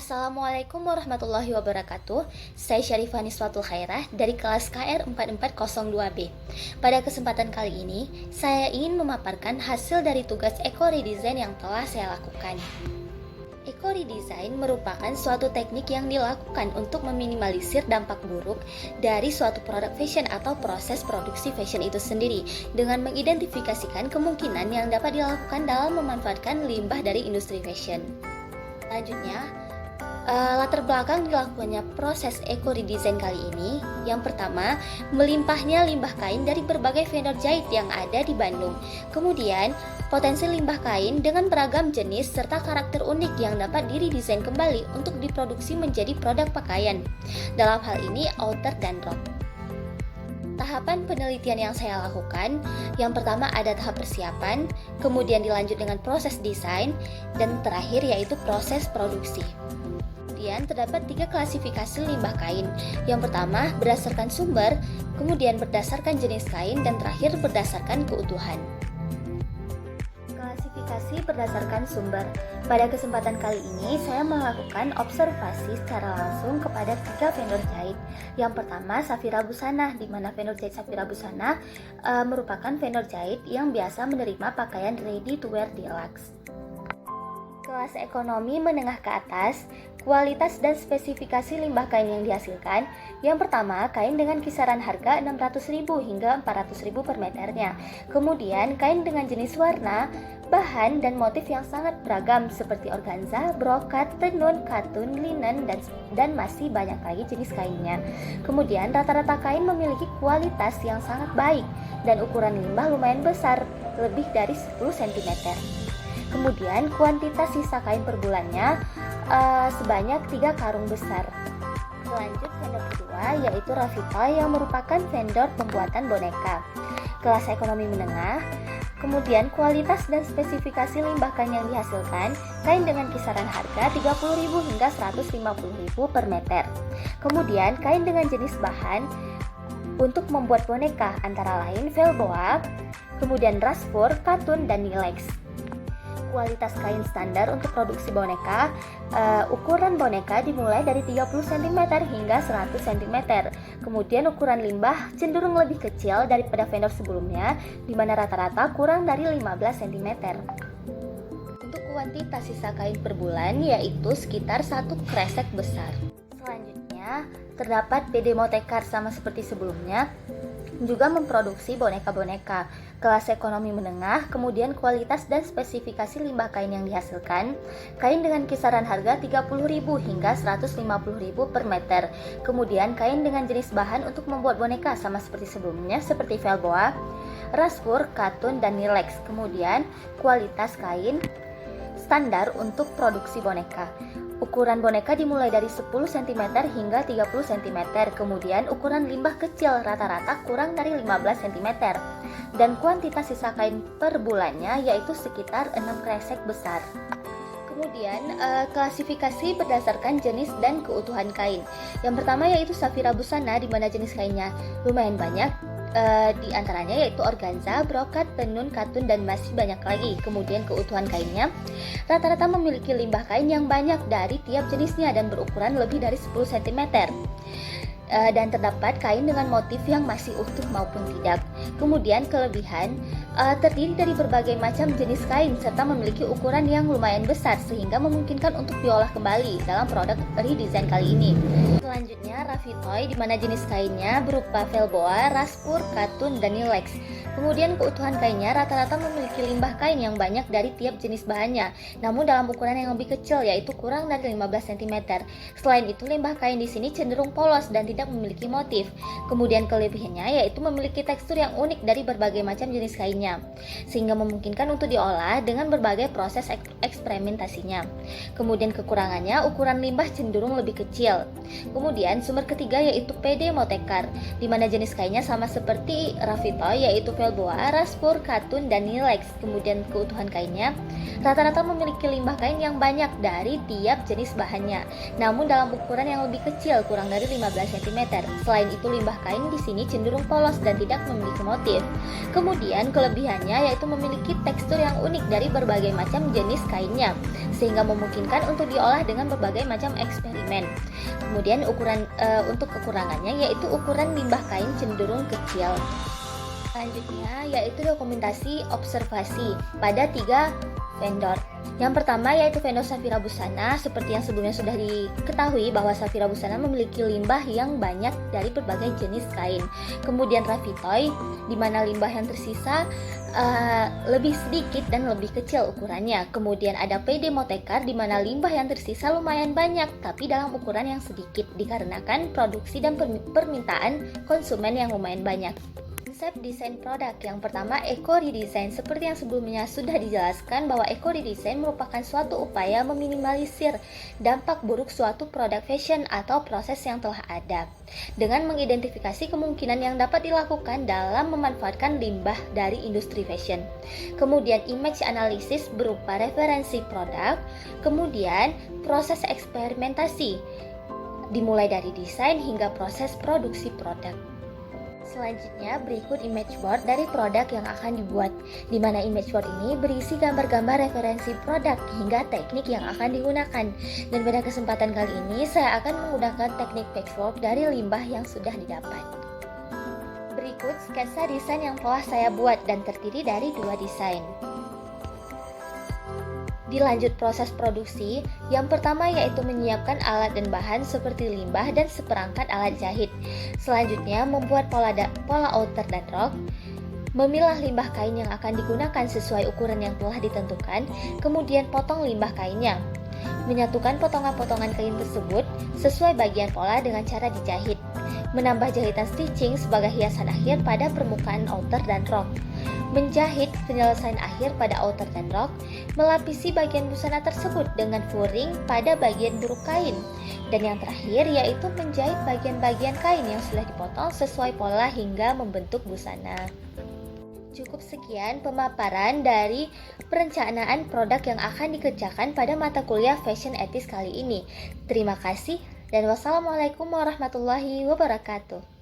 Assalamualaikum warahmatullahi wabarakatuh. Saya Syarifah Niswatul Khairah dari kelas KR 4402B. Pada kesempatan kali ini, saya ingin memaparkan hasil dari tugas Eco Redesign yang telah saya lakukan. Eco Redesign merupakan suatu teknik yang dilakukan untuk meminimalisir dampak buruk dari suatu produk fashion atau proses produksi fashion itu sendiri dengan mengidentifikasikan kemungkinan yang dapat dilakukan dalam memanfaatkan limbah dari industri fashion. Selanjutnya, latar belakang dilakukannya proses Eco Redesign kali ini. Yang pertama, melimpahnya limbah kain dari berbagai vendor jahit yang ada di Bandung. Kemudian, potensi limbah kain dengan beragam jenis serta karakter unik yang dapat diredesain kembali untuk diproduksi menjadi produk pakaian. Dalam hal ini, outer dan rok. Tahapan penelitian yang saya lakukan, yang pertama ada tahap persiapan, kemudian dilanjut dengan proses desain, dan terakhir yaitu proses produksi. Kemudian terdapat 3 klasifikasi limbah kain. Yang pertama berdasarkan sumber, kemudian berdasarkan jenis kain, dan terakhir berdasarkan keutuhan. Klasifikasi berdasarkan sumber. Pada kesempatan kali ini saya melakukan observasi secara langsung kepada 3 vendor jahit. Yang pertama Safira Busana, di mana vendor jahit Safira Busana merupakan vendor jahit yang biasa menerima pakaian ready to wear deluxe. Kelas ekonomi menengah ke atas, kualitas dan spesifikasi limbah kain yang dihasilkan. Yang pertama, kain dengan kisaran harga 600.000 hingga 400.000 per meternya. Kemudian, kain dengan jenis warna, bahan, dan motif yang sangat beragam seperti organza, brokat, tenun, katun, linen, dan masih banyak lagi jenis kainnya. Kemudian, rata-rata kain memiliki kualitas yang sangat baik dan ukuran limbah lumayan besar, lebih dari 10 cm. Kemudian kuantitas sisa kain per bulannya sebanyak 3 karung besar. Lanjut vendor kedua yaitu Ravitoy yang merupakan vendor pembuatan boneka. Kelas ekonomi menengah. Kemudian kualitas dan spesifikasi limbah kain yang dihasilkan, kain dengan kisaran harga 30.000 hingga 150.000 per meter. Kemudian kain dengan jenis bahan untuk membuat boneka antara lain velboa, kemudian rasfur, katun, dan nilex. Kualitas kain standar untuk produksi boneka, ukuran boneka dimulai dari 30 cm hingga 100 cm. Kemudian ukuran limbah cenderung lebih kecil daripada vendor sebelumnya, di mana rata-rata kurang dari 15 cm. Untuk kuantitas sisa kain per bulan yaitu sekitar 1 kresek besar. Selanjutnya, terdapat PD Motekar sama seperti sebelumnya, juga memproduksi boneka-boneka. Kelas ekonomi menengah, kemudian kualitas dan spesifikasi limbah kain yang dihasilkan, kain dengan kisaran harga 30.000 hingga 150.000 per meter. Kemudian kain dengan jenis bahan untuk membuat boneka sama seperti sebelumnya, seperti velboa, rasfur, katun, dan nilex. Kemudian kualitas kain standar untuk produksi boneka. Ukuran boneka dimulai dari 10 cm hingga 30 cm. Kemudian ukuran limbah kecil rata-rata kurang dari 15 cm. Dan kuantitas sisa kain per bulannya yaitu sekitar 6 kresek besar. Kemudian klasifikasi berdasarkan jenis dan keutuhan kain. Yang pertama yaitu Safira Busana, di mana jenis kainnya lumayan banyak. Di antaranya yaitu organza, brokat, tenun, katun, dan masih banyak lagi. Kemudian keutuhan kainnya rata-rata memiliki limbah kain yang banyak dari tiap jenisnya dan berukuran lebih dari 10 cm. Dan terdapat kain dengan motif yang masih utuh maupun tidak. Kemudian kelebihan terdiri dari berbagai macam jenis kain serta memiliki ukuran yang lumayan besar sehingga memungkinkan untuk diolah kembali dalam produk redesign kali ini. Selanjutnya Ravitoy, di mana jenis kainnya berupa velboa, rasfur, katun, dan nilex. Kemudian keutuhan kainnya rata-rata memiliki limbah kain yang banyak dari tiap jenis bahannya, namun dalam ukuran yang lebih kecil yaitu kurang dari 15 cm. Selain itu limbah kain di sini cenderung polos dan tidak memiliki motif. Kemudian kelebihannya yaitu memiliki tekstur yang unik dari berbagai macam jenis kainnya, sehingga memungkinkan untuk diolah dengan berbagai proses eksperimentasinya. Kemudian kekurangannya ukuran limbah cenderung lebih kecil. Kemudian sumber ketiga yaitu PD Motekar, di mana jenis kainnya sama seperti Ravitoy yaitu boa, raspur, katun, dan nileks. Kemudian keutuhan kainnya rata-rata memiliki limbah kain yang banyak dari tiap jenis bahannya, namun dalam ukuran yang lebih kecil, kurang dari 15 cm. Selain itu, limbah kain di sini cenderung polos dan tidak memiliki motif. Kemudian kelebihannya yaitu memiliki tekstur yang unik dari berbagai macam jenis kainnya, sehingga memungkinkan untuk diolah dengan berbagai macam eksperimen. Kemudian untuk kekurangannya yaitu ukuran limbah kain cenderung kecil. Selanjutnya yaitu dokumentasi observasi pada 3 vendor. Yang pertama yaitu vendor Safira Busana. Seperti yang sebelumnya sudah diketahui bahwa Safira Busana memiliki limbah yang banyak dari berbagai jenis kain. Kemudian Ravitoy, di mana limbah yang tersisa lebih sedikit dan lebih kecil ukurannya. Kemudian ada PD Motekar, di mana limbah yang tersisa lumayan banyak tapi dalam ukuran yang sedikit dikarenakan produksi dan permintaan konsumen yang lumayan banyak. Konsep desain produk yang pertama, eco redesign. Seperti yang sebelumnya sudah dijelaskan bahwa eco redesign merupakan suatu upaya meminimalisir dampak buruk suatu produk fashion atau proses yang telah ada dengan mengidentifikasi kemungkinan yang dapat dilakukan dalam memanfaatkan limbah dari industri fashion. Kemudian image analysis berupa referensi produk, kemudian proses eksperimentasi dimulai dari desain hingga proses produksi produk. Selanjutnya berikut image board dari produk yang akan dibuat, di mana image board ini berisi gambar-gambar referensi produk hingga teknik yang akan digunakan. Dan pada kesempatan kali ini saya akan menggunakan teknik patchwork dari limbah yang sudah didapat. Berikut sketsa desain yang telah saya buat dan terdiri dari 2 desain. Dilanjut proses produksi, yang pertama yaitu menyiapkan alat dan bahan seperti limbah dan seperangkat alat jahit. Selanjutnya membuat pola outer dan rok, memilah limbah kain yang akan digunakan sesuai ukuran yang telah ditentukan, kemudian potong limbah kainnya. Menyatukan potongan-potongan kain tersebut sesuai bagian pola dengan cara dijahit. Menambah jahitan stitching sebagai hiasan akhir pada permukaan outer dan rok. Menjahit penyelesaian akhir pada outer dan rok, melapisi bagian busana tersebut dengan furring pada bagian buruk kain. Dan yang terakhir yaitu menjahit bagian-bagian kain yang sudah dipotong sesuai pola hingga membentuk busana. Cukup sekian pemaparan dari perencanaan produk yang akan dikerjakan pada mata kuliah Fashion Ethics kali ini. Terima kasih dan wassalamualaikum warahmatullahi wabarakatuh.